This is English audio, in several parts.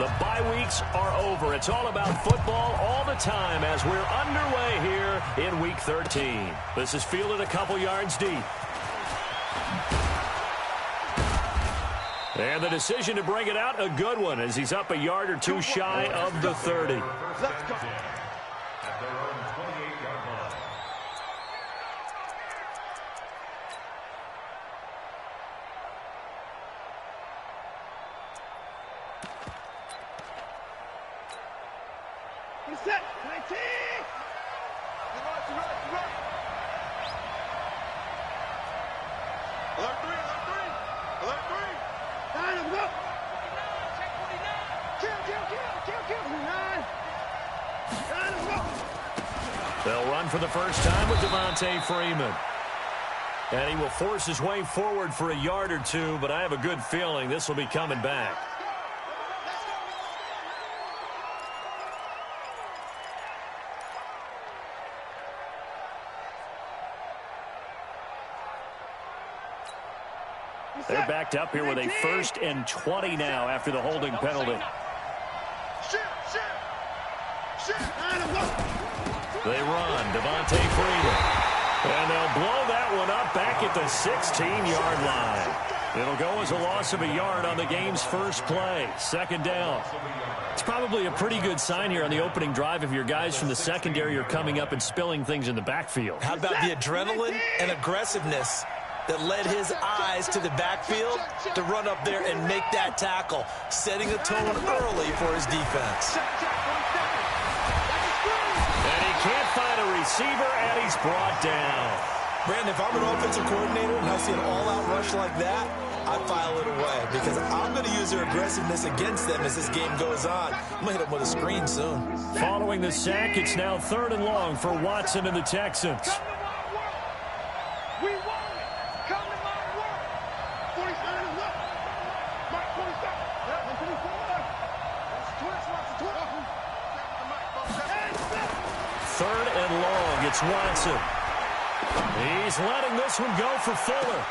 The bye weeks are over. It's all about football all the time as we're underway here in Week 13. This is fielded a couple yards deep. And the decision to bring it out, a good one, as he's up a yard or two shy of the 30. Let's go. Set. 19. Alert 3. Alert 3. Nine of them up. Check 49. Kill. 9 of them up. They'll run for the first time with Devontae Freeman. And he will force his way forward for a yard or two, but I have a good feeling this will be coming back. They're backed up here with a 1st and 20 now after the holding penalty. They run. Devontae Freeman. And they'll blow that one up back at the 16-yard line. It'll go as a loss of a yard on the game's first play. 2nd down. It's probably a pretty good sign here on the opening drive if your guys from the secondary are coming up and spilling things in the backfield. How about the adrenaline and aggressiveness that led his eyes to the backfield to run up there and make that tackle, setting a tone early for his defense. And he can't find a receiver, and he's brought down. Brandon, if I'm an offensive coordinator and I see an all-out rush like that, I file it away because I'm going to use their aggressiveness against them as this game goes on. I'm going to hit them with a screen soon. Following the sack, it's now 3rd and long for Watson and the Texans. It's Watson. He's letting this one go for Fuller.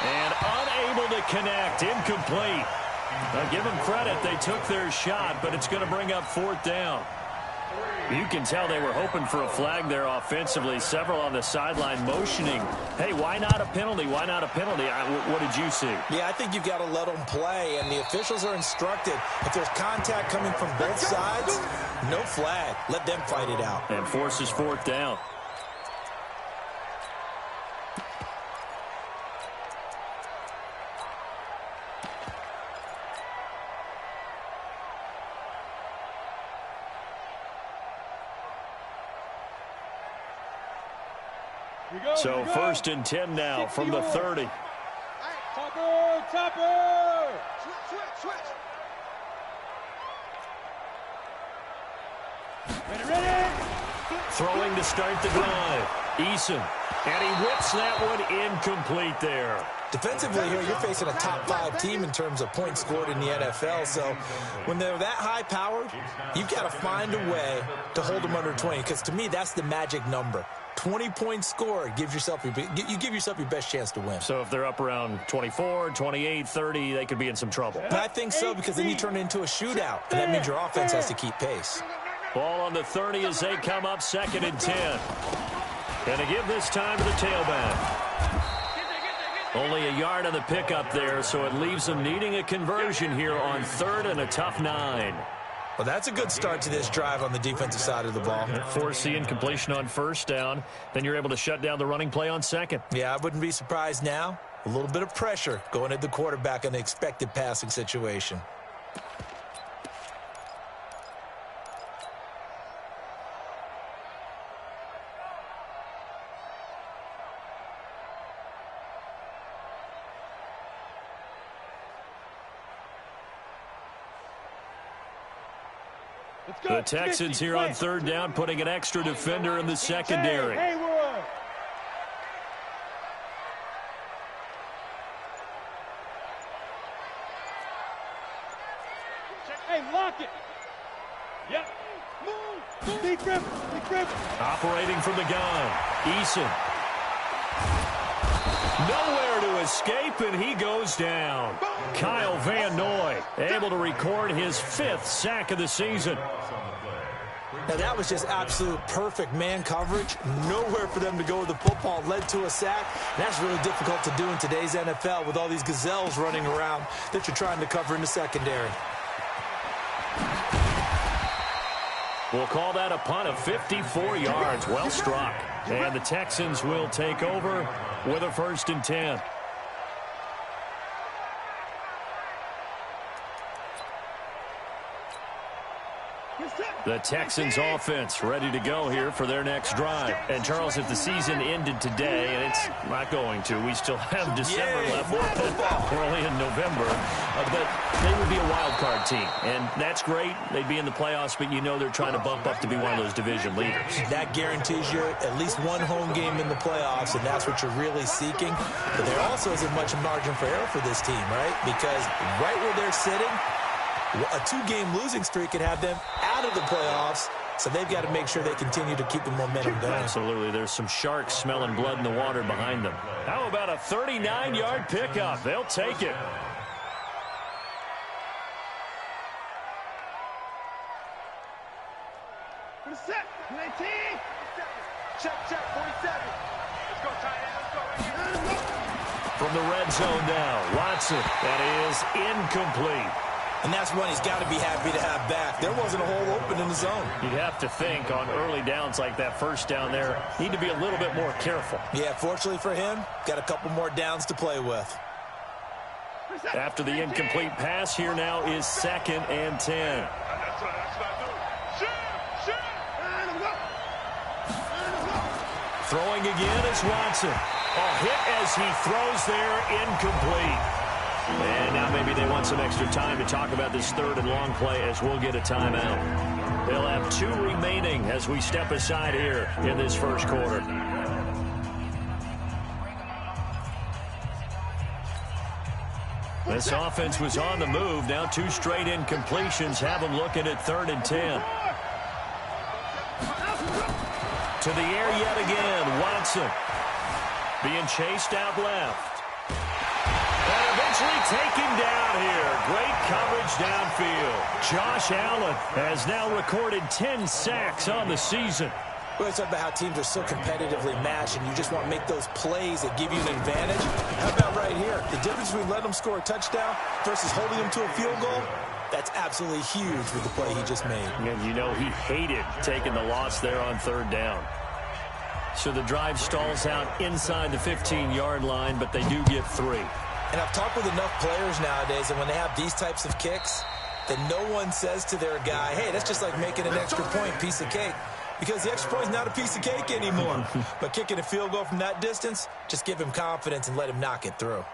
And unable to connect. Incomplete. Now give them credit. They took their shot, but it's going to bring up 4th down. You can tell they were hoping for a flag there offensively. Several on the sideline motioning. Hey, why not a penalty? Why not a penalty? What did you see? Yeah, I think you've got to let them play, and the officials are instructed. If there's contact coming from both sides, no flag. Let them fight it out. And forces 4th down. So 1st and 10 now from the 30. Topper! Switch! Ready! Throwing to start the drive. Eason. And he whips that one incomplete there. Defensively here, you're facing a top 5 team in terms of points scored in the NFL. So when they're that high-powered, you've got to find a way to hold them under 20. Because to me, that's the magic number. 20 points scored, you give yourself your best chance to win. So if they're up around 24, 28, 30, they could be in some trouble. And I think so, because then you turn it into a shootout, and that means your offense has to keep pace. Ball on the 30 as they come up 2nd and 10. And to give this time to the tailback. Only a yard on the pickup there, so it leaves them needing a conversion here on 3rd and a tough 9. Well, that's a good start to this drive on the defensive side of the ball. Force the incompletion on 1st down. Then you're able to shut down the running play on 2nd. Yeah, I wouldn't be surprised now. A little bit of pressure going at the quarterback in the expected passing situation. The Texans here on 3rd down, putting an extra defender in the secondary. Hey, lock it. Yep. Move. Big grip. Operating from the gun. Eason. Nowhere to escape, and he goes down. Kyle Van Noy able to record his 5th sack of the season. Now, that was just absolute perfect man coverage. Nowhere for them to go with the football. Led to a sack. And that's really difficult to do in today's NFL with all these gazelles running around that you're trying to cover in the secondary. We'll call that a punt of 54 yards. Well struck. And the Texans will take over with a 1st and 10. The Texans offense ready to go here for their next drive. And, Charles, if the season ended today, and it's not going to, we still have December left. We're only in November. But they would be a wild card team. And that's great. They'd be in the playoffs, but you know they're trying to bump up to be one of those division leaders. That guarantees you at least one home game in the playoffs, and that's what you're really seeking. But there also isn't much margin for error for this team, right? Because right where they're sitting, a 2-game losing streak could have them out of the playoffs, so they've got to make sure they continue to keep the momentum going. Absolutely. There's some sharks smelling blood in the water behind them. How about a 39-yard pickup? They'll take it. Set, 19. Check, 47. Let's go, tight end. Let's go. From the red zone now, Watson. That is incomplete. And that's one he's got to be happy to have back. There wasn't a hole open in the zone. You'd have to think on early downs like that, first down there, need to be a little bit more careful. Yeah, fortunately for him, got a couple more downs to play with. After the incomplete pass, here now is 2nd and 10. Throwing again is Watson. A hit as he throws there, incomplete. And now maybe they want some extra time to talk about this 3rd and long play as we'll get a timeout. They'll have 2 remaining as we step aside here in this first quarter. This offense was on the move. Now 2 straight incompletions have them looking at 3rd and 10. To the air yet again, Watson. Being chased out left. And eventually taken down here. Great coverage downfield. Josh Allen has now recorded 10 sacks on the season. We always talk about how teams are so competitively matched, and you just want to make those plays that give you an advantage. How about right here? The difference between letting them score a touchdown versus holding them to a field goal, that's absolutely huge with the play he just made. And you know he hated taking the loss there on 3rd down. So the drive stalls out inside the 15-yard line, but they do get 3. And I've talked with enough players nowadays, and when they have these types of kicks, that no one says to their guy, hey, that's just like making an extra point, piece of cake. Because the extra point is not a piece of cake anymore. But kicking a field goal from that distance, just give him confidence and let him knock it through.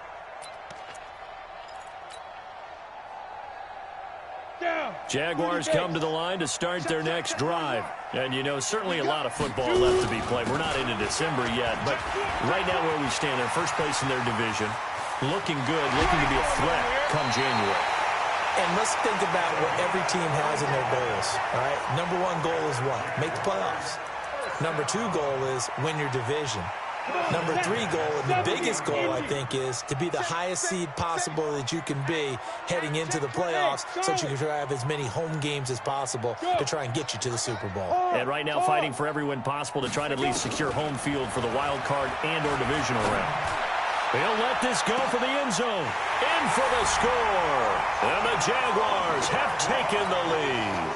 Jaguars come to the line to start their next drive. And, you know, certainly a lot of football left to be played. We're not into December yet, but right now where we stand, they're first place in their division. Looking good, looking to be a threat come January. And let's think about what every team has in their goals, all right? Number 1 goal is what? Make the playoffs. Number 2 goal is win your division. Number 3 goal, and the biggest goal, I think, is to be the highest seed possible that you can be heading into the playoffs so that you can have as many home games as possible to try and get you to the Super Bowl. And right now fighting for every win possible to try to at least secure home field for the wild card and or divisional round. He'll let this go for the end zone. In for the score. And the Jaguars have taken the lead.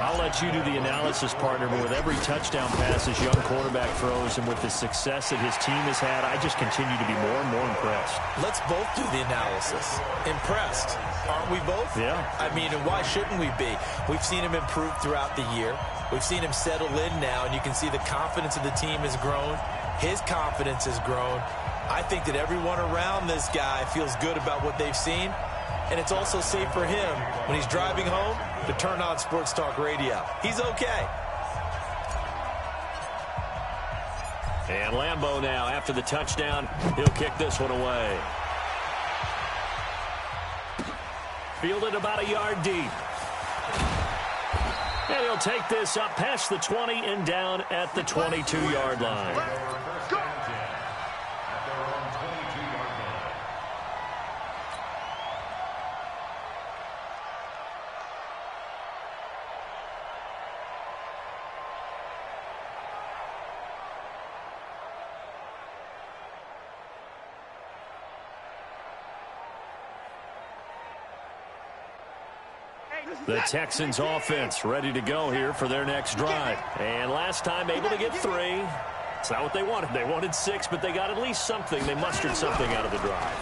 I'll let you do the analysis, partner, but with every touchdown pass this young quarterback throws and with the success that his team has had, I just continue to be more and more impressed. Let's both do the analysis. Impressed. Aren't we both? Yeah. I mean, and why shouldn't we be? We've seen him improve throughout the year. We've seen him settle in now, and you can see the confidence of the team has grown. His confidence has grown. I think that everyone around this guy feels good about what they've seen. And it's also safe for him when he's driving home to turn on Sports Talk Radio. He's okay. And Lambeau now, after the touchdown, he'll kick this one away. Fielded about a yard deep. And he'll take this up past the 20 and down at the 22-yard line. The Texans offense ready to go here for their next drive. And last time able to get 3. It's not what they wanted. They wanted 6, but they got at least something. They mustered something out of the drive.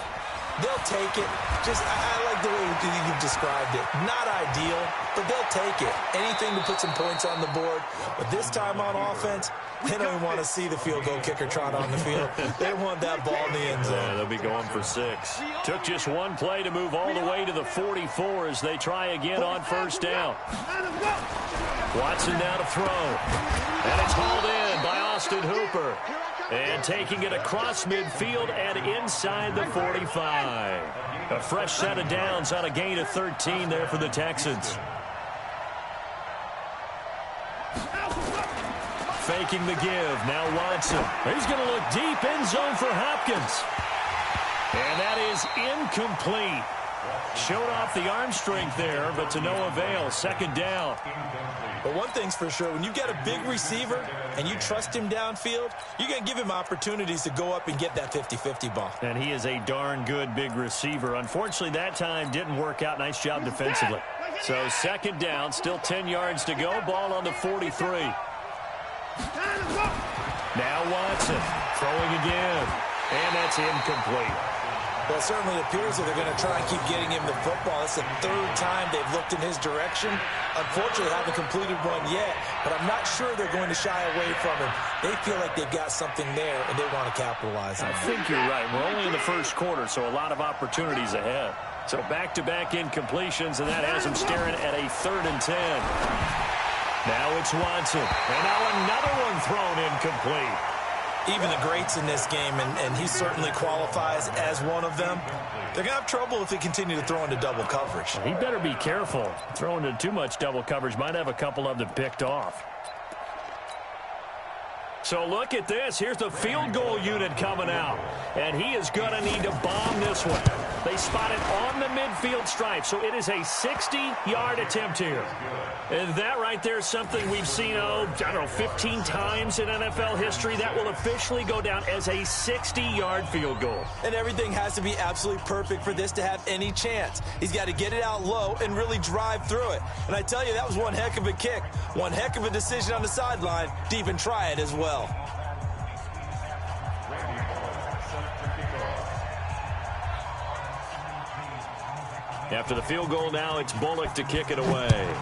They'll take it. I like the way you've described it. Not ideal, but they'll take it. Anything to put some points on the board. But this time on offense, they don't even want to see the field goal kicker trot on the field. They want that ball in the end zone. Yeah, they'll be going for 6. Took just one play to move all the way to the 44 as they try again on first down. Watson now to throw. And it's hauled in by Austin Hooper. And taking it across midfield and inside the 45. A fresh set of downs on a gain of 13 there for the Texans. Faking the give. Now Watson. He's going to look deep end zone for Hopkins. And that is incomplete. Showed off the arm strength there, but to no avail. Second down. But one thing's for sure, when you get a big receiver and you trust him downfield, you're going to give him opportunities to go up and get that 50-50 ball. And he is a darn good big receiver. Unfortunately, that time didn't work out. Nice job defensively. So second down, still 10 yards to go. Ball on the 43. Now Watson throwing again. And that's incomplete. Well, it certainly appears that they're going to try and keep getting him the football. It's the 3rd time they've looked in his direction. Unfortunately, haven't completed one yet, but I'm not sure they're going to shy away from him. They feel like they've got something there, and they want to capitalize on it. I think you're right. We're only in the first quarter, so a lot of opportunities ahead. So back-to-back incompletions, and that has them staring at a 3rd and 10. Now it's Watson, and now another one thrown incomplete. Even the greats in this game, and he certainly qualifies as one of them, they're going to have trouble if they continue to throw into double coverage. He better be careful. Throwing into too much double coverage might have a couple of them picked off. So look at this. Here's the field goal unit coming out. And he is going to need to bomb this one. They spot it on the midfield stripe, so it is a 60-yard attempt here. And that right there is something we've seen, 15 times in NFL history. That will officially go down as a 60-yard field goal. And everything has to be absolutely perfect for this to have any chance. He's got to get it out low and really drive through it. And I tell you, that was one heck of a kick. One heck of a decision on the sideline to even try it as well. After the field goal now, it's Bullock to kick it away.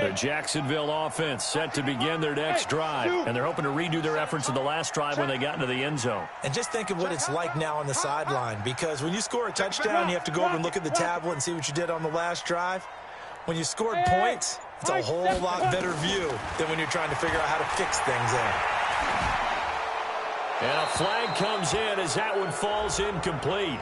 The Jacksonville offense set to begin their next drive, and they're hoping to redo their efforts in the last drive when they got into the end zone. And just think of what it's like now on the sideline, because when you score a touchdown, you have to go over and look at the tablet and see what you did on the last drive. When you scored points, it's a whole lot better view than when you're trying to figure out how to fix things in. And a flag comes in as that one falls incomplete.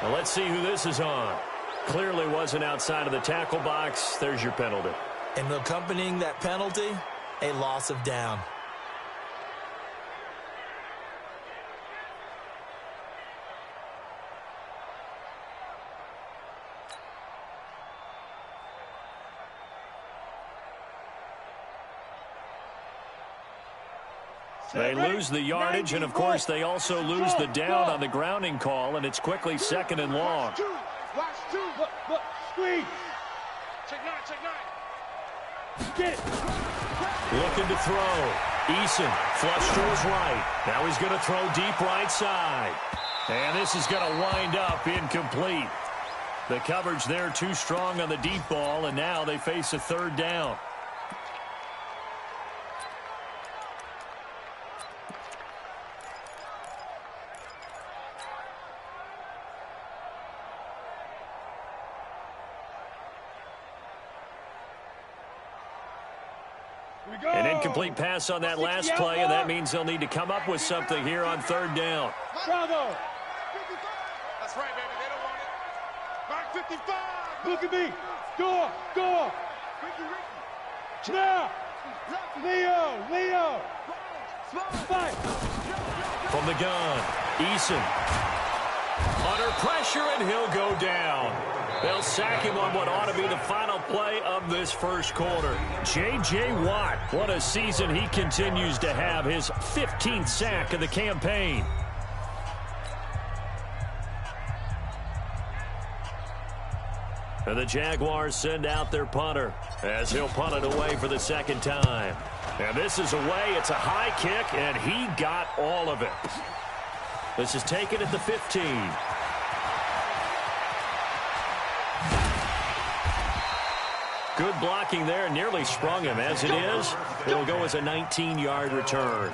Now let's see who this is on. Clearly wasn't outside of the tackle box. There's your penalty. And accompanying that penalty, a loss of down. They lose the yardage, and of course they also lose the down on the grounding call, and it's quickly 2nd and long. Watch 2. Look. Squeeze. Check 9. Get it. Looking to throw. Eason flush to his right. Now he's going to throw deep right side. And this is going to wind up incomplete. The coverage there too strong on the deep ball, and now they face a 3rd down. An incomplete pass on that last play, and that means they'll need to come up with something here on 3rd down. Bravo. That's right, baby. They don't want it. Back 2. 55. Look at me. Go. Now. Leo. Fight. From the gun, Eason. Under pressure, and he'll go down. They'll sack him on what ought to be the final play of this first quarter. J.J. Watt, what a season he continues to have, his 15th sack of the campaign. And the Jaguars send out their punter as he'll punt it away for the second time. And this is away. It's a high kick, and he got all of it. This is taken at the 15. Good blocking there. Nearly sprung him. As it is, it'll go as a 19-yard return.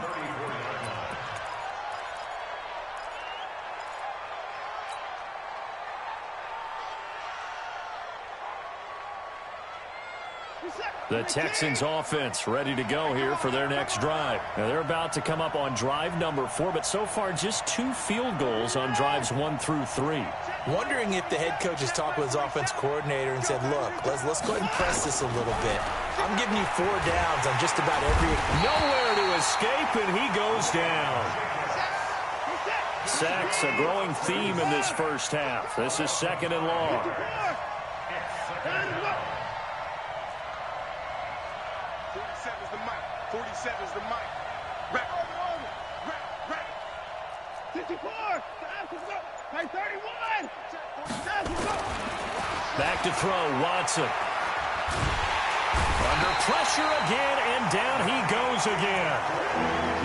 The Texans offense ready to go here for their next drive. Now they're about to come up on drive number 4, but so far just 2 field goals on drives 1 through 3. Wondering if the head coach has talked with his offense coordinator and said, look, let's go ahead and press this a little bit. I'm giving you 4 downs on just about every... Nowhere to escape, and he goes down. Sacks, a growing theme in this first half. This is 2nd and long. 47's the mic. 47's the mic. Rack. 54. Right, 31. Back to throw, Watson. Under pressure again, and down he goes again.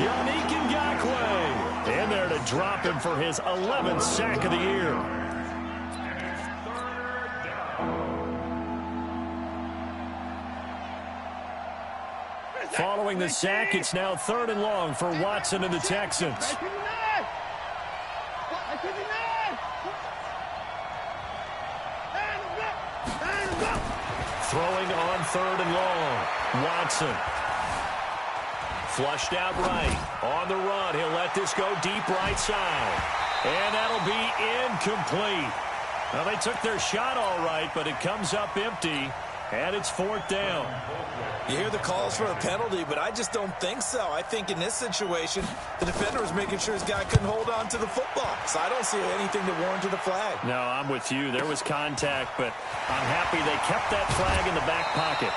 Yannick Ngakoue in there to drop him for his 11th sack of the year. Following the sack, it's now 3rd and long for Watson and the Texans. Throwing on 3rd and long. Watson. Flushed out right. On the run. He'll let this go deep right side. And that'll be incomplete. Well, they took their shot all right, but it comes up empty. And it's 4th down. You hear the calls for a penalty, but I just don't think so. I think in this situation, the defender was making sure his guy couldn't hold on to the football. So I don't see anything to warrant the flag. No, I'm with you. There was contact, but I'm happy they kept that flag in the back pocket.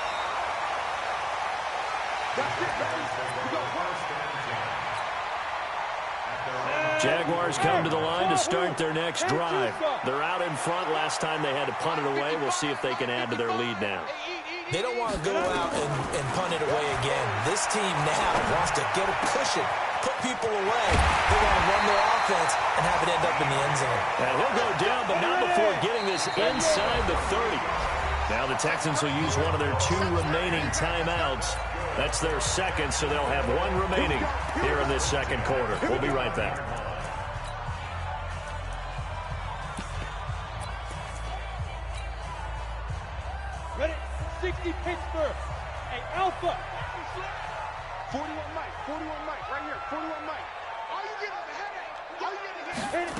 Jaguars come to the line to start their next drive. They're out in front. Last time they had to punt it away. We'll see if they can add to their lead now. They don't want to go out and punt it away again. This team now wants to get a cushion, put people away. They want to run their offense and have it end up in the end zone. And he'll go down, but not before getting this inside the 30. Now the Texans will use one of their 2 remaining timeouts. That's their second, so they'll have 1 remaining here in this second quarter. We'll be right back. Ready? 60 Pittsburgh. Hey, Alpha. 41 Mike. 41 Mike. Right here. 41 Mike. All you get is a headache. All you get is a headache.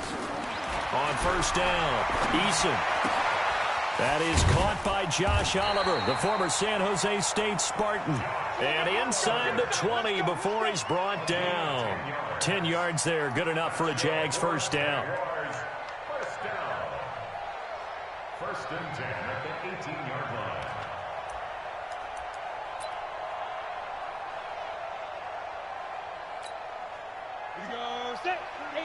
On 1st down, Eason. That is caught by Josh Oliver, the former San Jose State Spartan. And inside the 20 before he's brought down. 10 yards there, good enough for a Jags 1st down. 1st and 10 at the 18-yard line. Here we go. Set. 18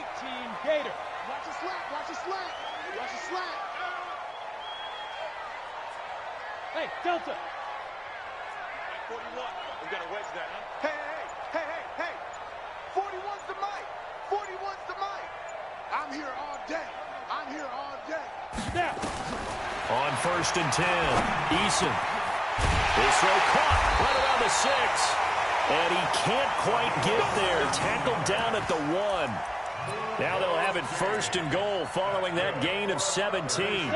Gator. Watch the slack. Watch the slack. Watch the slack. Hey, Delta. 41. We got to wedge that, huh? Hey. 41's the mic. 41's the mic. I'm here all day. I'm here all day. Now. On 1st and 10, Eason. His throw caught right around the 6. And he can't quite get there. Tackled down at the 1. Now they'll have it 1st and goal following that gain of 17.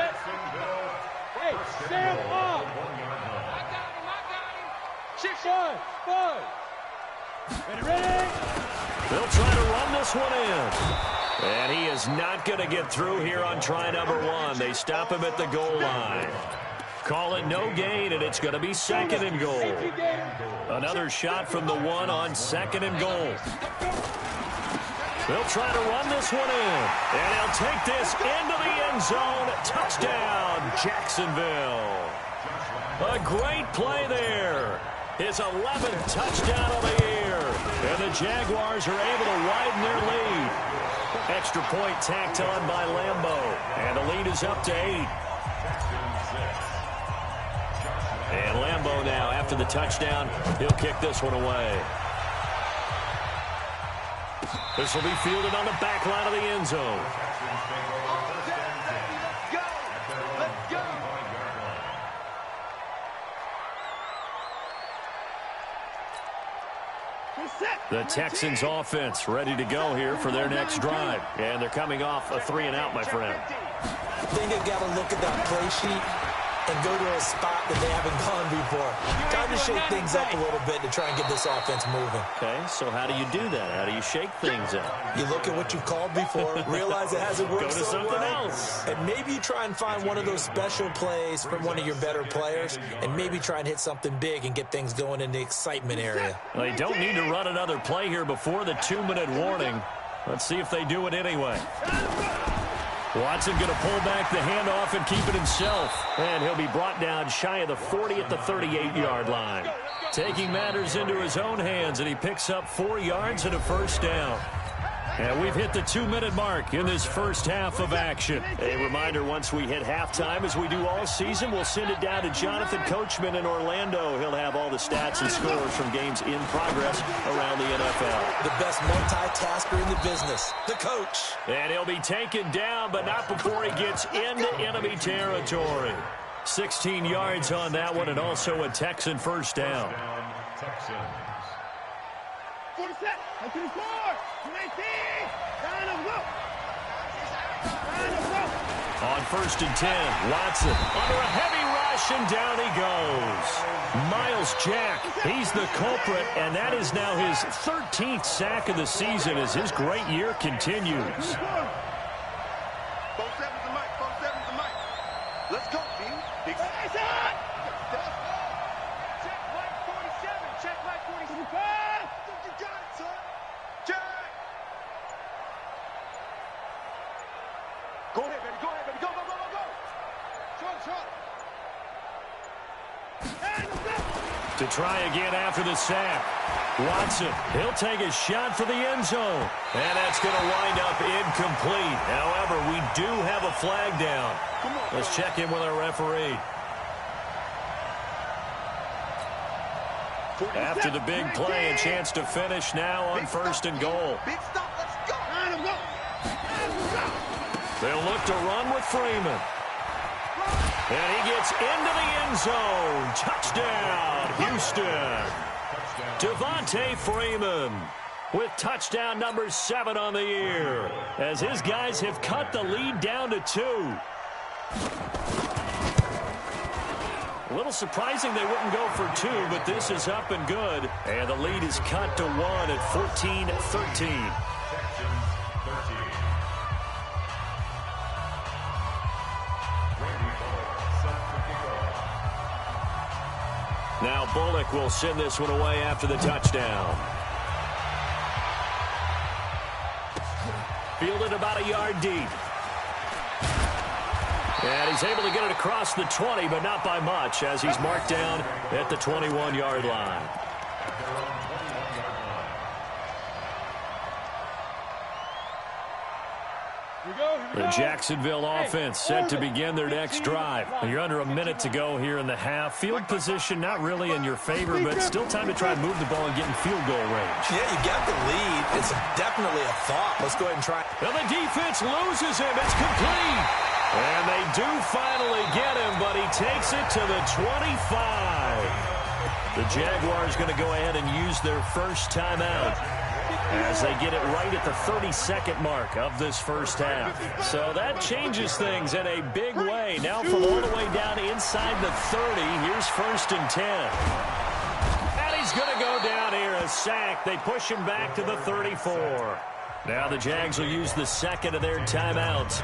Hey, Sam off. I got him. 5. Ready. They'll try to run this one in. And he is not going to get through here on try number 1. They stop him at the goal line. Call it no gain, and it's going to be 2nd and goal. Another shot from the 1 on 2nd and goal. They'll try to run this one in, and he'll take this into the end zone. Touchdown, Jacksonville. A great play there. His 11th touchdown of the year. And the Jaguars are able to widen their lead. Extra point tacked on by Lambeau. And the lead is up to 8. And Lambeau now, after the touchdown, he'll kick this one away. This will be fielded on the back line of the end zone. The Texans offense ready to go here for their next drive. And they're coming off a 3-and-out, my friend. I think they've got to look at that play sheet and go to a spot that they haven't gone before. Time to shake things up a little bit to try and get this offense moving. Okay, so how do you do that? How do you shake things up? You look at what you've called before, realize it hasn't worked Go to so something well, else. and maybe you try and find one of those special plays from one of your better players, and maybe try and hit something big and get things going in the excitement area. They don't need to run another play here before the 2-minute warning. Let's see if they do it anyway. Watson going to pull back the handoff and keep it himself. And he'll be brought down shy of the 40 at the 38-yard line. Taking matters into his own hands, and he picks up 4 yards and a first down. And we've hit the 2-minute mark in this first half of action. A reminder, once we hit halftime, as we do all season, we'll send it down to Jonathan Coachman in Orlando. He'll have all the stats and scores from games in progress around the NFL. The best multitasker in the business, the coach. And he'll be taken down, but not before he gets into enemy territory. 16 yards on that one, and also a Texan first down. On 1st and 10, Watson under a heavy rush, and down he goes. Miles Jack, he's the culprit, and that is now his 13th sack of the season as his great year continues. 4-7's the mic, 4-7's the mic. Let's go, B. Big shot! Check mic 47, check mic 47. You got it, son. Check! Go ahead, baby, go ahead, baby. Go, go, go, go, go. Short. To try again after the sack. Watson, he'll take a shot for the end zone. And that's going to wind up incomplete. However, we do have a flag down. Let's check in with our referee. After the big play, a chance to finish now on 1st and goal. Big stop, let's go. They'll look to run with Freeman. And he gets into the end zone. Touchdown, Houston. Devontae Freeman with touchdown number 7 on the year, as his guys have cut the lead down to 2. A little surprising they wouldn't go for 2, but this is up and good. And the lead is cut to 1 at 14-13. Now Bullock will send this one away after the touchdown. Fielded about a yard deep. And he's able to get it across the 20, but not by much, as he's marked down at the 21-yard line. The Jacksonville offense set to begin their next drive. You're under a minute to go here in the half. Field position not really in your favor, but still time to try and move the ball and get in field goal range. Yeah, you got the lead. It's definitely a thought. Let's go ahead and try. Now the defense loses him. It's complete. And they do finally get him, but he takes it to the 25. The Jaguars going to go ahead and use their first timeout as they get it right at the 32nd mark of this first half. So that changes things in a big way. Now from all the way down inside the 30, here's 1st and 10. And he's going to go down here, a sack. They push him back to the 34. Now the Jags will use the second of their timeouts,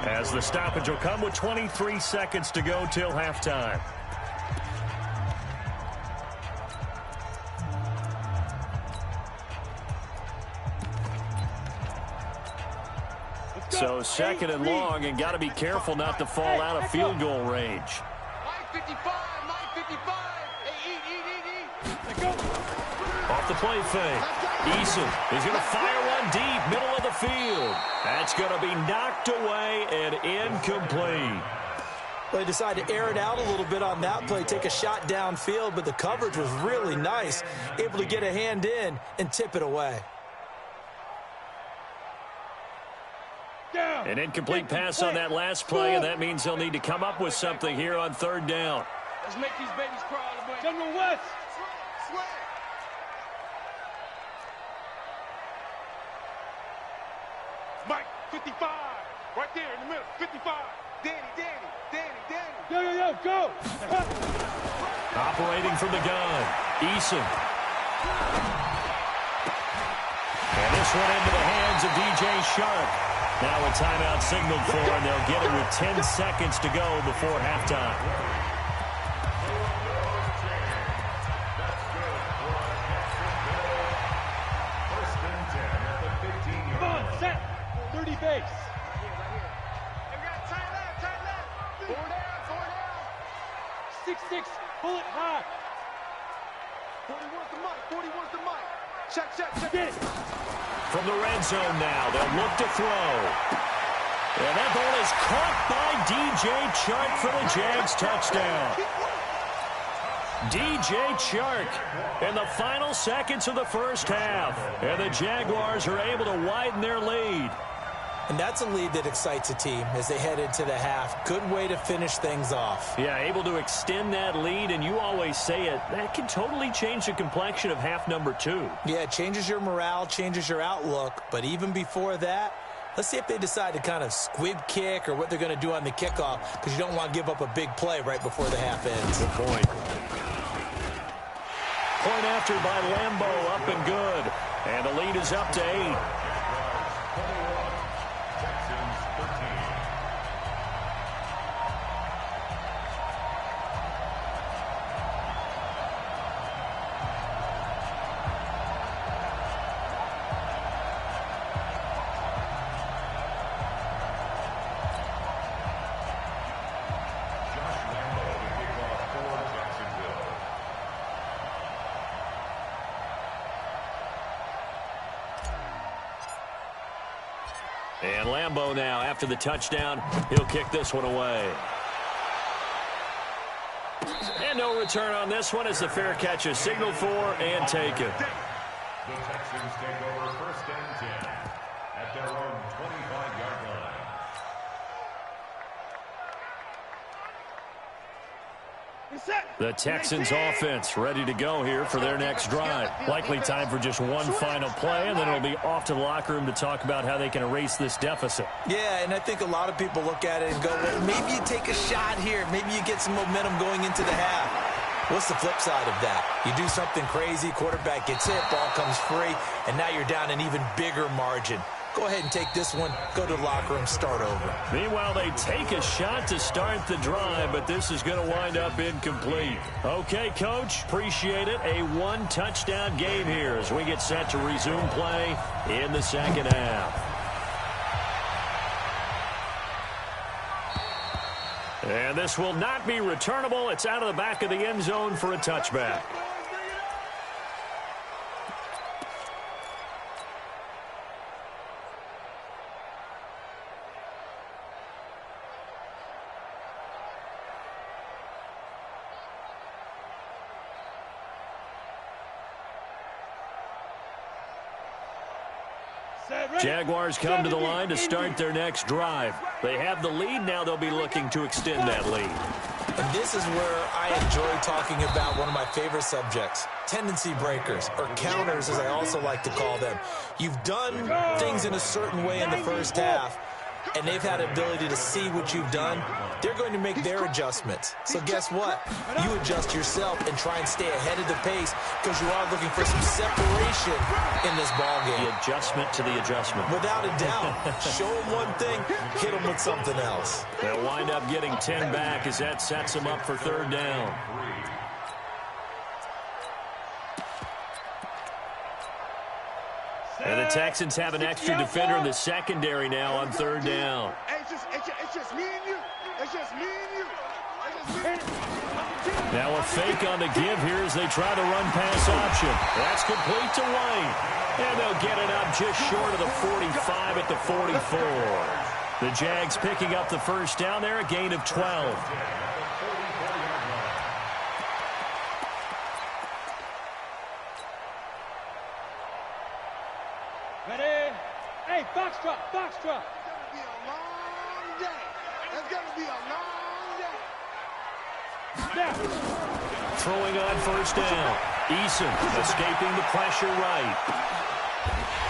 as the stoppage will come with 23 seconds to go till halftime. So second and long, and got to be careful not to fall out of field goal range. Mike 55, Mike 55. Hey, eat. Off the play fake. Eason is going to fire one deep, middle of the field. That's going to be knocked away and incomplete. Well, they decided to air it out a little bit on that play, take a shot downfield, but the coverage was really nice, able to get a hand in and tip it away. An incomplete pass on that last play, and that means they'll need to come up with something here on third down. Let's make these babies crawl. General West. Swing. Mike 55. Right there in the middle. 55. Danny. Yo, go. Operating from the gun, Eason. And this one into the hands of DJ Shark. Now a timeout signaled for, and they'll get it with 10 seconds to go before halftime. Come on, set. 30 base. Right here. We got tight left. 4 down. 6-6, pull it high. 41's the mic. Check. Get it. From the red zone now, they'll look to throw. And that ball is caught by DJ Chark for the Jags touchdown. DJ Chark in the final seconds of the first half. And the Jaguars are able to widen their lead. And that's a lead that excites a team as they head into the half. Good way to finish things off. Yeah, able to extend that lead, and you always say it, that can totally change the complexion of half number 2. Yeah, it changes your morale, changes your outlook. But even before that, let's see if they decide to kind of squib kick or what they're going to do on the kickoff, because you don't want to give up a big play right before the half ends. Good point. Point after by Lambeau, up and good. And the lead is up to 8. And Lambeau now, after the touchdown, he'll kick this one away. And no return on this one as the fair catch is signaled for and taken. The Texans take over first and 10 at their own 25-yard line. The Texans offense ready to go here for their next drive. Likely time for just one final play, and then it'll be off to the locker room to talk about how they can erase this deficit. Yeah, and I think a lot of people look at it and go, well, maybe you take a shot here. Maybe you get some momentum going into the half. What's the flip side of that? You do something crazy, quarterback gets hit, ball comes free, and now you're down an even bigger margin. Go ahead and take this one, go to the locker room, start over. Meanwhile, they take a shot to start the drive, but this is going to wind up incomplete. Okay, Coach, appreciate it. A one-touchdown game here as we get set to resume play in the second half. And this will not be returnable. It's out of the back of the end zone for a touchback. Jaguars come to the line to start their next drive. They have the lead. Now they'll be looking to extend that lead. And this is where I enjoy talking about one of my favorite subjects, tendency breakers, or counters as I also like to call them. You've done things in a certain way in the first half. and they've had the ability to see what you've done, they're going to make their adjustments. So guess what? You adjust yourself and try and stay ahead of the pace because you are looking for some separation in this ball game. The adjustment to the adjustment. Without a doubt. Show them one thing, hit them with something else. They'll wind up getting 10 back as that sets them up for third down. And the Texans have an extra defender in the secondary now on third down. It's just me and you. It's just me and you. Now a fake on the give here as they try to run pass option. That's complete to White. And they'll get it up just short of the 45 at the 44. The Jags picking up the first down there, a gain of 12. Ready? Hey, box drop, box drop. It's gonna be a long day. It's gonna be a long day. Now. Throwing on first down. Eason escaping the pressure right.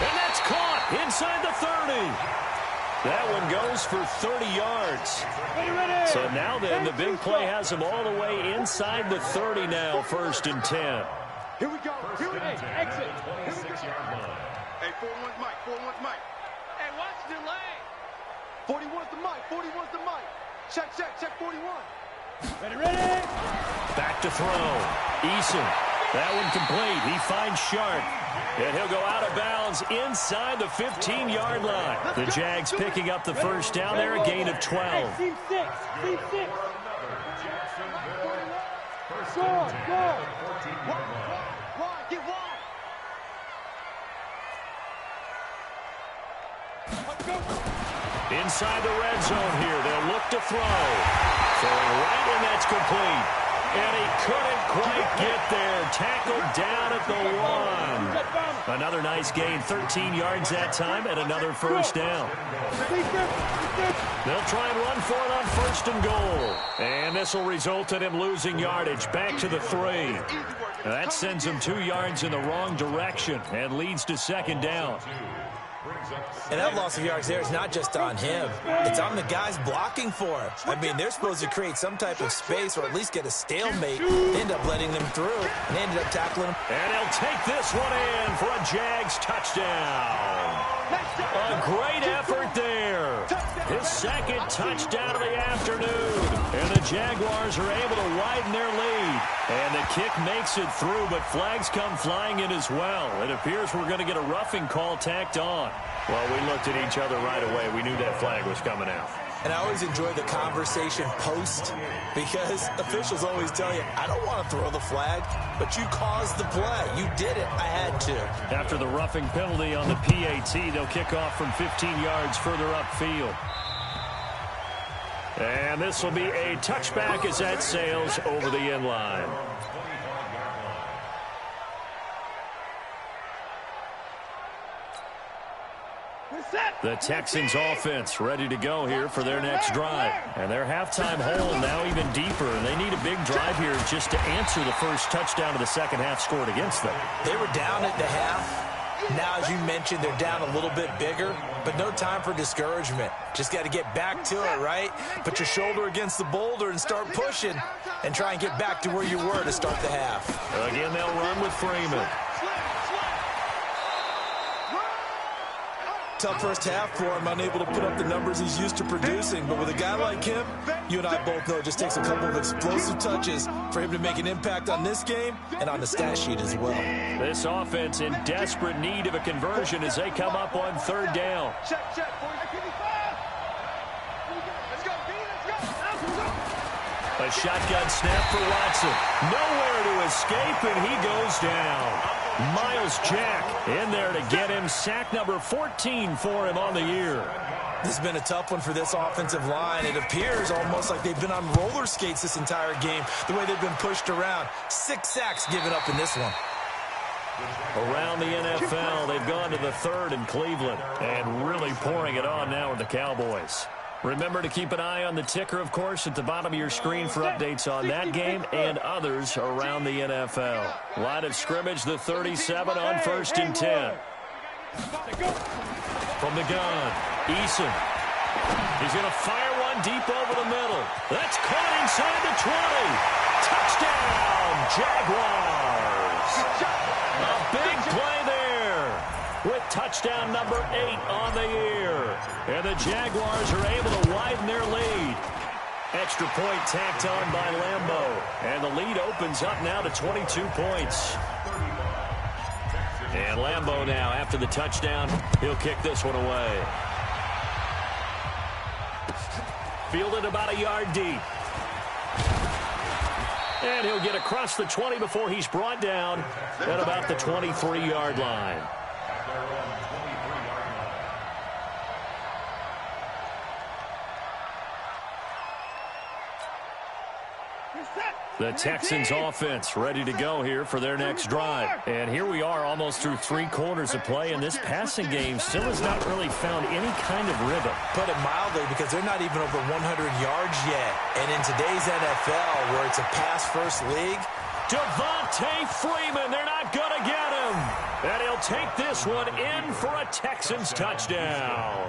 And that's caught inside the 30. That one goes for 30 yards. Ready. So now then, the big play has them all the way inside the 30 now, first and 10. Here we go. Here we go. Hey, exit. 26-yard line. Hey, 4-1's Mike. 4-1's Mike. Hey, watch the delay. 41's the Mike. 41's the Mike. Check 41. Ready. Back to throw. Eason. That one complete. He finds Sharp. And he'll go out of bounds inside the 15-yard line. The Jags picking up the first down there, a gain of 12. Hey, team 6. Team 6. Go. Wide, get wide. Inside the red zone here. They'll look to throw. Throwing right, and that's complete. And he couldn't quite get there. Tackled down at the 1. Another nice gain, 13 yards that time, and another first down. They'll try and run for it on first and goal. And this will result in him losing yardage back to the 3. That sends him 2 yards in the wrong direction and leads to second down. And that loss of yards there is not just on him. It's on the guys blocking for him. I mean, they're supposed to create some type of space or at least get a stalemate. They end up letting them through, and they ended up tackling him. And he'll take this one in for a Jags touchdown. A great effort there. His second touchdown of the afternoon. And the Jaguars are able to widen their lead. And the kick makes it through, but flags come flying in as well. It appears we're going to get a roughing call tacked on. Well, we looked at each other right away. We knew that flag was coming out. And I always enjoy the conversation post because officials always tell you, I don't want to throw the flag, but you caused the play. You did it. I had to. After the roughing penalty on the PAT, they'll kick off from 15 yards further upfield. And this will be a touchback as that sails over the end line. The Texans offense ready to go here for their next drive. And their halftime hole now even deeper. And they need a big drive here just to answer the first touchdown of the second half scored against them. They were down at the half. Now, as you mentioned, they're down a little bit bigger, but no time for discouragement. Just got to get back to it, right? Put your shoulder against the boulder and start pushing and try and get back to where you were to start the half. Again, they'll run with Freeman. Tough first half for him, unable to put up the numbers he's used to producing. But with a guy like him, you and I both know it just takes a couple of explosive touches for him to make an impact on this game and on the stat sheet as well. This offense in desperate need of a conversion as they come up on third down. Check. A shotgun snap for Watson. Nowhere to escape, and he goes down. Miles Jack in there to get him sack number 14 for him on the year. This has been a tough one for this offensive line. It appears almost like they've been on roller skates this entire game, the way they've been pushed around. 6 sacks given up in this one. Around the NFL, they've gone to the third in Cleveland and really pouring it on now with the Cowboys. Remember to keep an eye on the ticker, of course, at the bottom of your screen for updates on that game and others around the NFL. Line of scrimmage, the 37 on first and 10. From the gun, Eason. He's going to fire one deep over the middle. That's caught inside the 20. Touchdown, Jaguars. A big play there with touchdown number 8 on the year. And the Jaguars are able to widen their lead. Extra point tacked on by Lambo. And the lead opens up now to 22 points. And Lambo now, after the touchdown, he'll kick this one away. Fielded about a yard deep. And he'll get across the 20 before he's brought down at about the 23-yard line. The Texans offense ready to go here for their next drive. And here we are almost through 3 quarters of play, and this passing game still has not really found any kind of rhythm. Put it mildly, because they're not even over 100 yards yet. And in today's NFL, where it's a pass-first league, Devontae Freeman, they're not going to get him. And he'll take this one in for a Texans touchdown.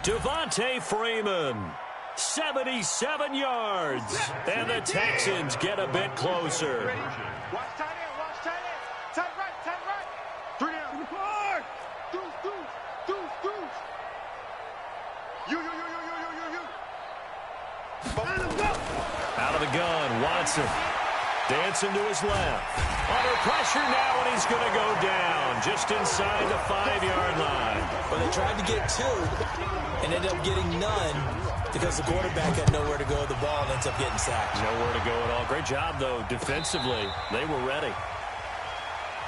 Devontae Freeman. 77 yards, and the Texans get a bit closer. Watch tight end, watch tight end. Tight right. 3 down. Deuce. You. Out of the gun, Watson. Dancing to his left. Under pressure now, and he's going to go down just inside the 5-yard line. Well, they tried to get 2 and ended up getting none because the quarterback had nowhere to go with the ball and ends up getting sacked. Nowhere to go at all. Great job, though, defensively. They were ready.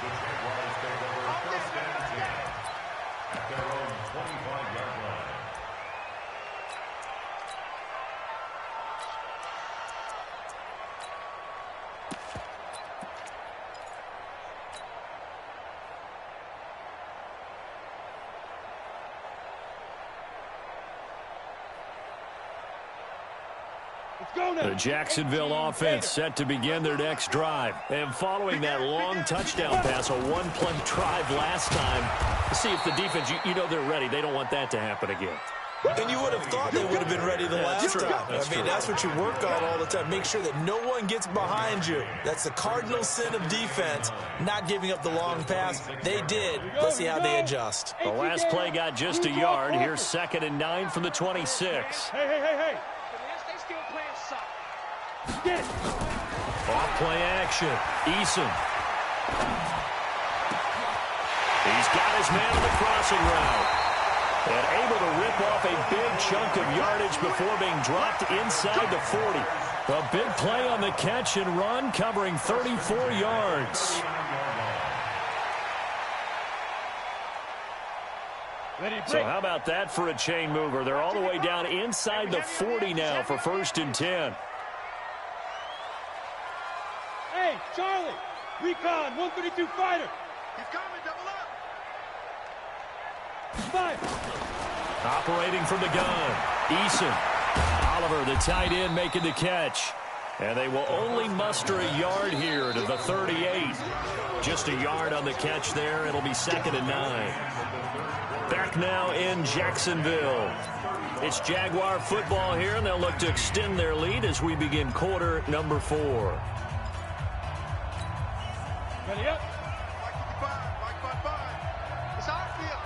The Jaguars take over first and 10 at their own 25-yard line. The Jacksonville offense set to begin their next drive. And following that long touchdown pass, a one-play drive last time, see if the defense, you know they're ready. They don't want that to happen again. And you would have thought they would have been ready the last time. That's what you work on all the time. Make sure that no one gets behind you. That's the cardinal sin of defense, not giving up the long pass. They did. Let's see how they adjust. The last play got just a yard. Here's 2nd and 9 from the 26. Hey. Get it. Off play action. Eason. He's got his man on the crossing route. And able to rip off a big chunk of yardage before being dropped inside the 40. A big play on the catch and run, covering 34 yards. So how about that for a chain mover? They're all the way down inside the 40 now for 1st and 10. Hey, Charlie, recon, 132 fighter. He's coming, double up. 5. Operating from the gun, Eason. Oliver, the tight end, making the catch. And they will only muster a yard here to the 38. Just a yard on the catch there. It'll be 2nd and 9. Back now in Jacksonville. It's Jaguar football here, and they'll look to extend their lead as we begin quarter number 4. Ready up. Mike 5. It's our field.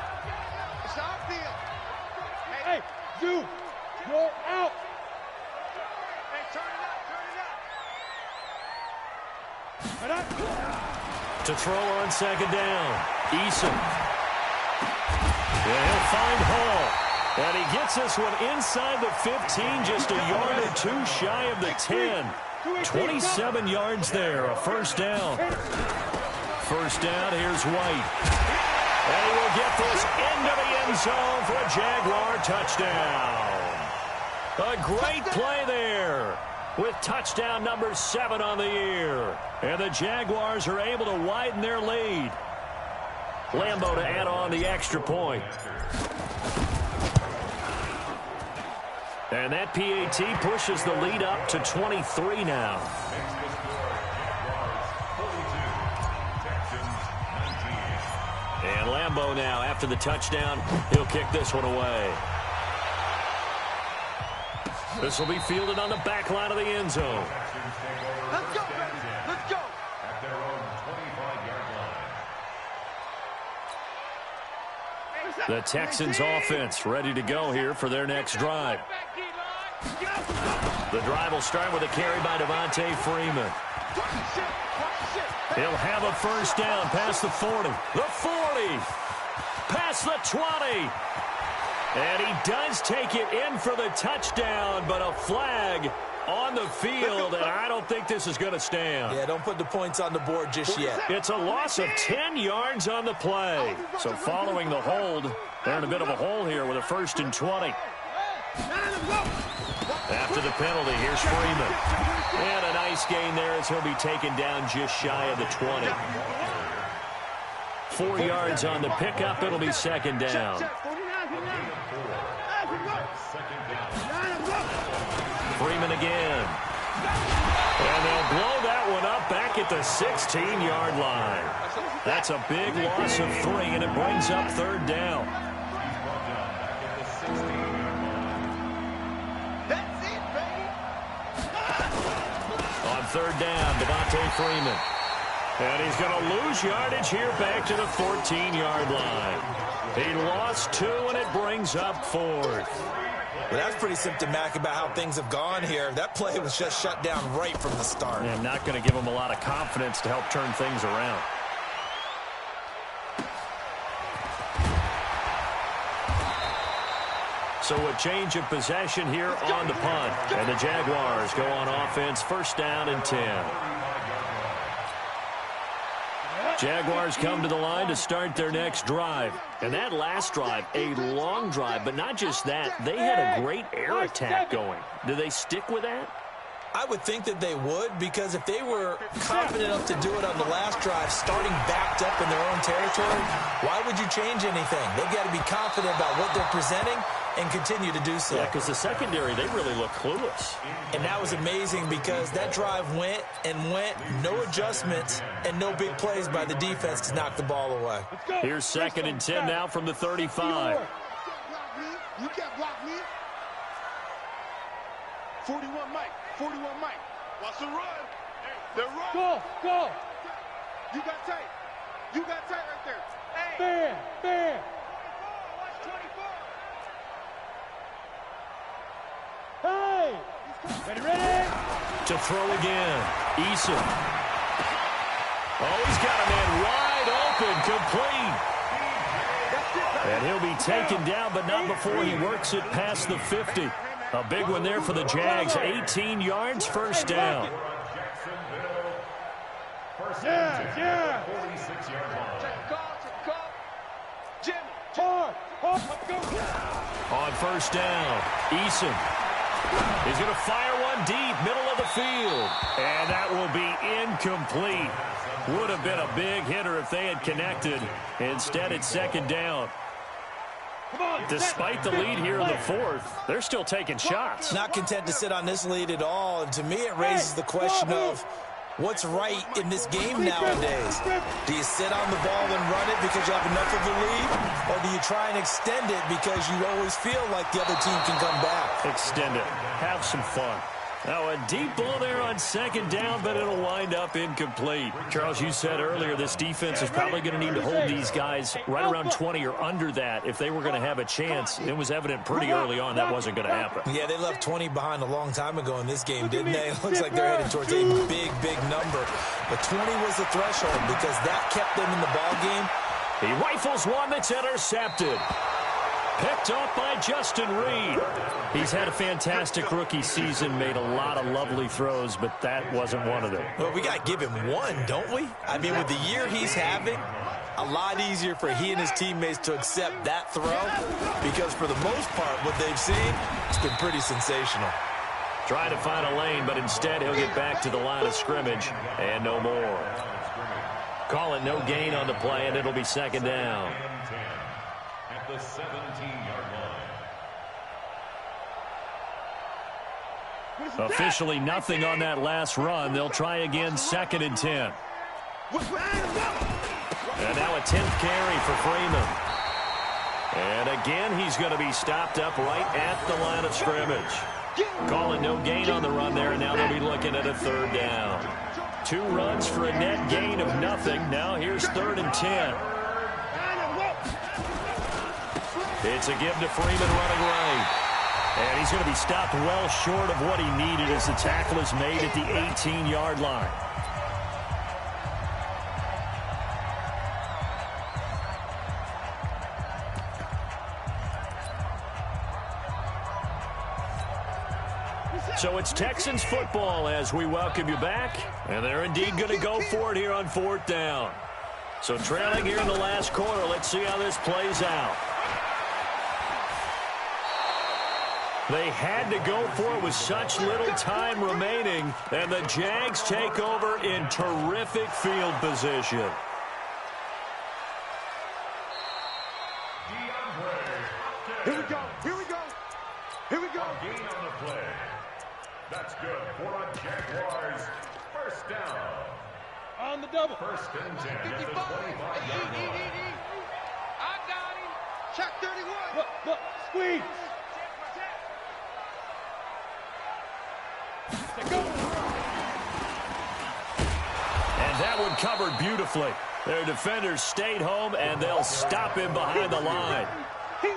It's our field. Hey, Zoo, you're out. Hey, turn it up. Right up. To throw on 2nd down, Eason. Yeah, he'll find Hall. And he gets this one inside the 15, just a yard or 2 shy of the 10. 27 yards there, a 1st down. 1st down, here's White. And he will get this into the end zone for a Jaguar touchdown. A great play there with touchdown number 7 on the year. And the Jaguars are able to widen their lead. Lambo to add on the extra point. And that PAT pushes the lead up to 23 now. And Lambo now, after the touchdown, he'll kick this one away. This will be fielded on the back line of the end zone. Let's go, baby. Let's go. At their own 25-yard line. The Texans offense ready to go here for their next drive. The drive will start with a carry by Devontae Freeman. He'll have a first down past the 40. The 40. Past the 20. And he does take it in for the touchdown, but a flag on the field, and I don't think this is going to stand. Yeah, don't put the points on the board just yet. It's a loss of 10 yards on the play. So following the hold, they're in a bit of a hole here with a 1st and 20. After the penalty, here's Freeman. And a nice gain there as he'll be taken down just shy of the 20. 4 yards on the pickup. It'll be 2nd down. Freeman again. And they'll blow that one up back at the 16-yard line. That's a big loss of 3, and it brings up 3rd down. That's it, baby. On 3rd down, Devontae Freeman. And he's going to lose yardage here back to the 14-yard line. He lost 2, and it brings up 4th. Well, that's pretty symptomatic about how things have gone here. That play was just shut down right from the start. And not going to give him a lot of confidence to help turn things around. So a change of possession here on the punt. And the Jaguars go on offense, 1st down and 10. Jaguars come to the line to start their next drive. And that last drive, a long drive, but not just that. They had a great air attack going. Do they stick with that? I would think that they would, because if they were confident enough to do it on the last drive, starting backed up in their own territory, why would you change anything? They've got to be confident about what they're presenting and continue to do so. Yeah, because the secondary, they really look clueless. And that was amazing because that drive went and went, no adjustments, and no big plays by the defense to knock the ball away. Here's 2nd and 10 now from the 35. You can't block me. 41 Mike. 41 Mike. Watch the run. They're running. Go. You got tight. You got tight right there. Hey. Fair. Watch 24. Hey. Ready. To throw again. Eason. Oh, he's got a man wide open, complete. And he'll be taken down, but not before he works it past the 50. A big one there for the Jags. 18 yards, 1st down. Yeah. 46-yard line. Check call. Jimmy. Hard. Go. On 1st down, Eason. He's going to fire one deep, middle of the field. And that will be incomplete. Would have been a big hitter if they had connected. Instead, it's 2nd down. Despite the lead here in the 4th, they're still taking shots. Not content to sit on this lead at all. And to me, it raises the question of what's right in this game nowadays. Do you sit on the ball and run it because you have enough of a lead? Or do you try and extend it because you always feel like the other team can come back? Extend it. Have some fun. Now a deep ball there on 2nd down, but it'll wind up incomplete. Charles, you said earlier this defense is probably going to need to hold these guys right around 20 or under that if they were going to have a chance. It was evident pretty early on that wasn't going to happen. Yeah, they left 20 behind a long time ago in this game, didn't they? It looks like they're headed towards a big number. But 20 was the threshold because that kept them in the ball game. He rifles one that's intercepted. Picked up by Justin Reed. He's had a fantastic rookie season, made a lot of lovely throws, but that wasn't one of them. Well, we got to give him one, don't we? I mean, with the year he's having, a lot easier for he and his teammates to accept that throw because for the most part, what they've seen, it's been pretty sensational. Trying to find a lane, but instead he'll get back to the line of scrimmage and no more. Call it no gain on the play, and it'll be 2nd down. At the 17-yard line. Officially nothing on that last run. They'll try again, 2nd and 10. And now a 10th carry for Freeman. And again, he's going to be stopped up right at the line of scrimmage. Calling no gain on the run there, and now they'll be looking at a 3rd down. 2 runs for a net gain of nothing. Now here's 3rd and 10. It's a give to Freeman running right. And he's going to be stopped well short of what he needed as the tackle is made at the 18-yard line. So it's Texans football as we welcome you back. And they're indeed going to go for it here on 4th down. So trailing here in the last quarter. Let's see how this plays out. They had to go for it with such little time remaining. And the Jags take over in terrific field position. Here we go. Here we go. Here we go. Gain on the play. That's good for a Jaguars 1st down. On the double. 1st and 10 at the 25-yard line. I got him. Check 31. Look, squeeze. And that one covered beautifully. Their defenders stayed home, and they'll stop him behind the line.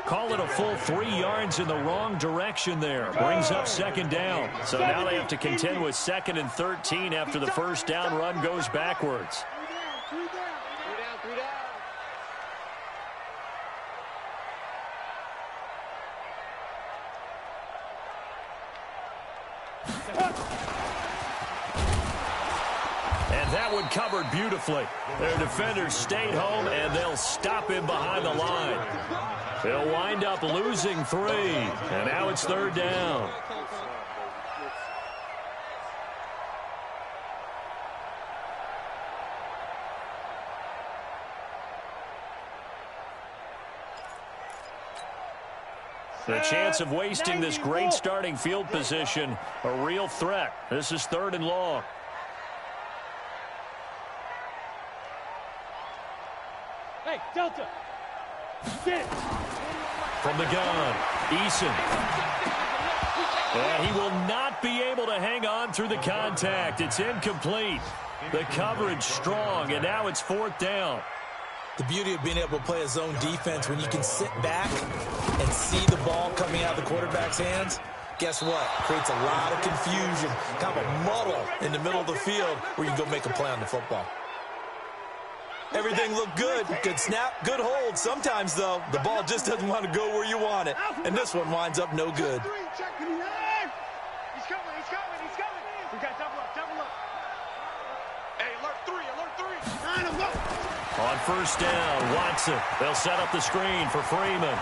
Call it a full 3 yards in the wrong direction there. Brings up 2nd down. So now they have to contend with 2nd and 13 after the 1st down run goes backwards. Three down. And that one covered beautifully. Their defenders stayed home, and they'll stop him behind the line. They'll wind up losing 3. And now it's 3rd down. The chance of wasting this great starting field position, a real threat. This is 3rd and long. Hey, Delta. Sit. From the gun, Eason. And he will not be able to hang on through the contact. It's incomplete. The coverage strong, and now it's 4th down. The beauty of being able to play a zone defense when you can sit back and see the ball coming out of the quarterback's hands, guess what? Creates a lot of confusion, kind of a muddle in the middle of the field where you can go make a play on the football. Everything looked good. Good snap, good hold. Sometimes, though, the ball just doesn't want to go where you want it. And this one winds up no good. He's coming. We got double up. Hey, alert 3. Line him up. On 1st down, Watson. They'll set up the screen for Freeman.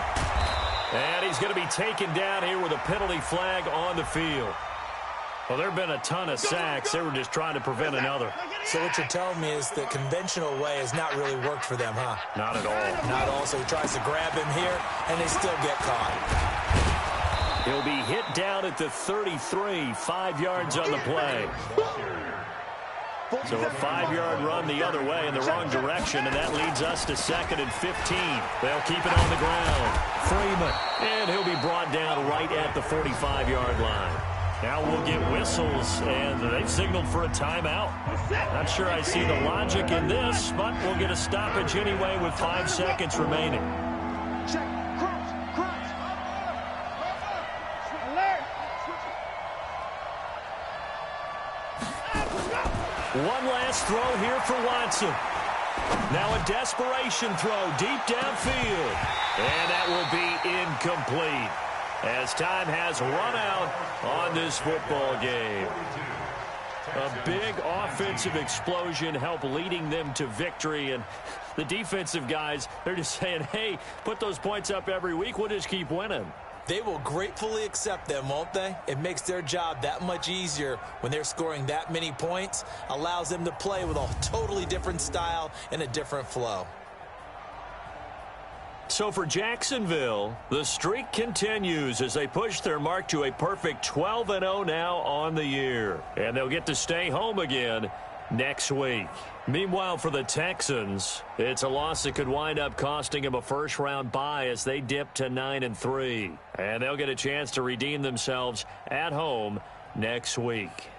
And he's going to be taken down here with a penalty flag on the field. Well, there have been a ton of sacks. They were just trying to prevent another. So what you're telling me is the conventional way has not really worked for them, huh? Not at all. Not all. So he tries to grab him here, and they still get caught. He'll be hit down at the 33, 5 yards on the play. So a 5-yard run the other way in the wrong direction, and that leads us to 2nd and 15. They'll keep it on the ground. Freeman, and he'll be brought down right at the 45-yard line. Now we'll get whistles, and they've signaled for a timeout. Not sure I see the logic in this, but we'll get a stoppage anyway with 5 seconds remaining. Check. Cross. Alert. One last throw here for Watson. Now a desperation throw deep downfield. And that will be incomplete, as time has run out on this football game. A big offensive explosion helped leading them to victory, and the defensive guys, they're just saying, hey, put those points up every week, we'll just keep winning. They will gratefully accept them, won't they? It makes their job that much easier when they're scoring that many points, allows them to play with a totally different style and a different flow. So for Jacksonville, the streak continues as they push their mark to a perfect 12-0 now on the year. And they'll get to stay home again next week. Meanwhile, for the Texans, it's a loss that could wind up costing them a first-round bye as they dip to 9-3. And they'll get a chance to redeem themselves at home next week.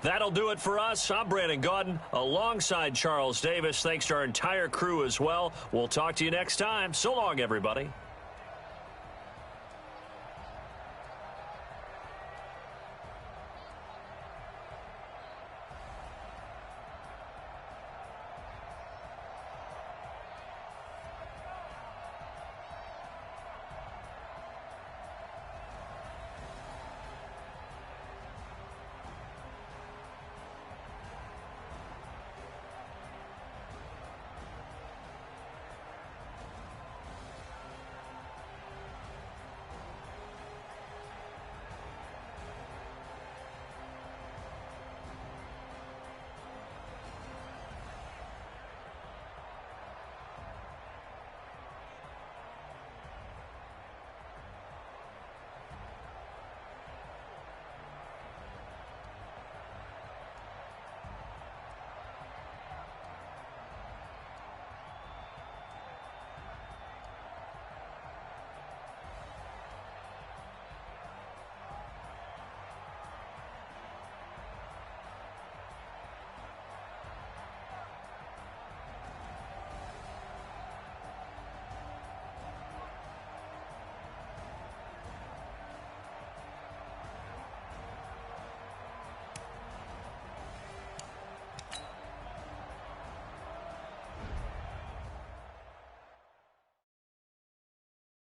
That'll do it for us. I'm Brandon Gaudin alongside Charles Davis. Thanks to our entire crew as well. We'll talk to you next time. So long, everybody.